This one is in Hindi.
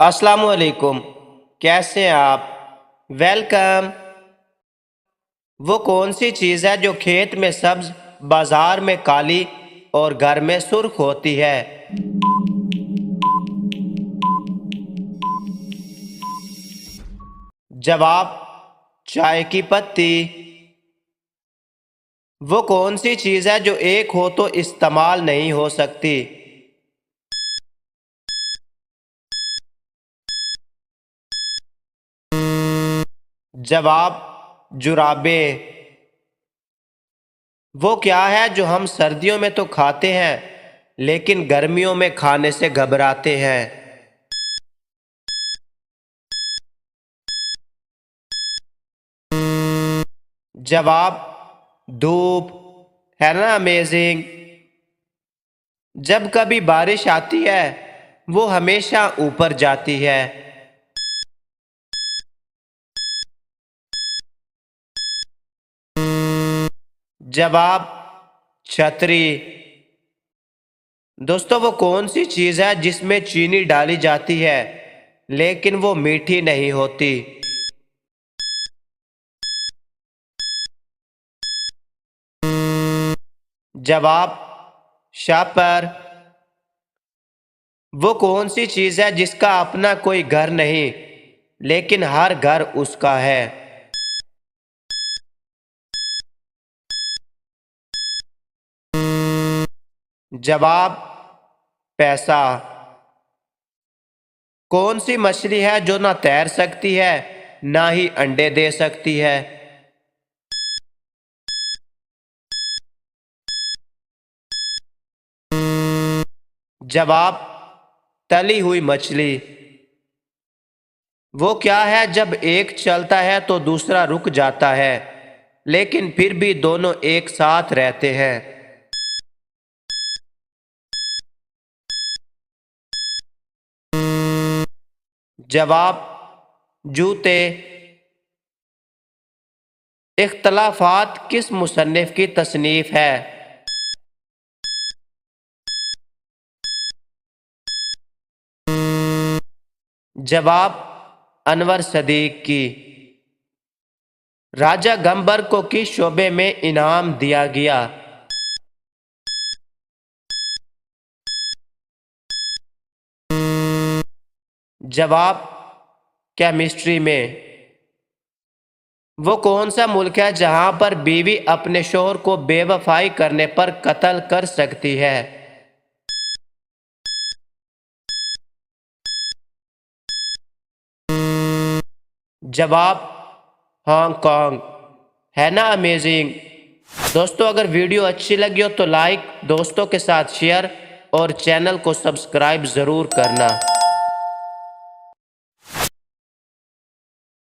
अस्सलामुअलैकुम। कैसे हैं आप? वेलकम। वो कौन सी चीज़ है जो खेत में सब्ज, बाजार में काली और घर में सुर्ख होती है? जवाब, चाय की पत्ती। वो कौन सी चीज़ है जो एक हो तो इस्तेमाल नहीं हो सकती? जवाब, जुराबें। वो क्या है जो हम सर्दियों में तो खाते हैं लेकिन गर्मियों में खाने से घबराते हैं? जवाब, धूप। है ना अमेजिंग? जब कभी बारिश आती है वो हमेशा ऊपर जाती है। जवाब, छतरी। दोस्तों, वो कौन सी चीज़ है जिसमें चीनी डाली जाती है लेकिन वो मीठी नहीं होती? जवाब, शापर। वो कौन सी चीज़ है जिसका अपना कोई घर नहीं लेकिन हर घर उसका है? जवाब, पैसा। कौन सी मछली है जो ना तैर सकती है ना ही अंडे दे सकती है? जवाब, तली हुई मछली। वो क्या है जब एक चलता है तो दूसरा रुक जाता है लेकिन फिर भी दोनों एक साथ रहते हैं? जवाब, जूते। इख्तलाफात किस मुसन्निफ की तसनीफ है? जवाब, अनवर सदीक की। राजा गंबर को किस शोबे में इनाम दिया गया? जवाब, केमिस्ट्री में। वो कौन सा मुल्क है जहां पर बीवी अपने शोहर को बेवफाई करने पर कत्ल कर सकती है? जवाब, हांगकांग। है ना अमेजिंग? दोस्तों, अगर वीडियो अच्छी लगी हो तो लाइक, दोस्तों के साथ शेयर और चैनल को सब्सक्राइब ज़रूर करना।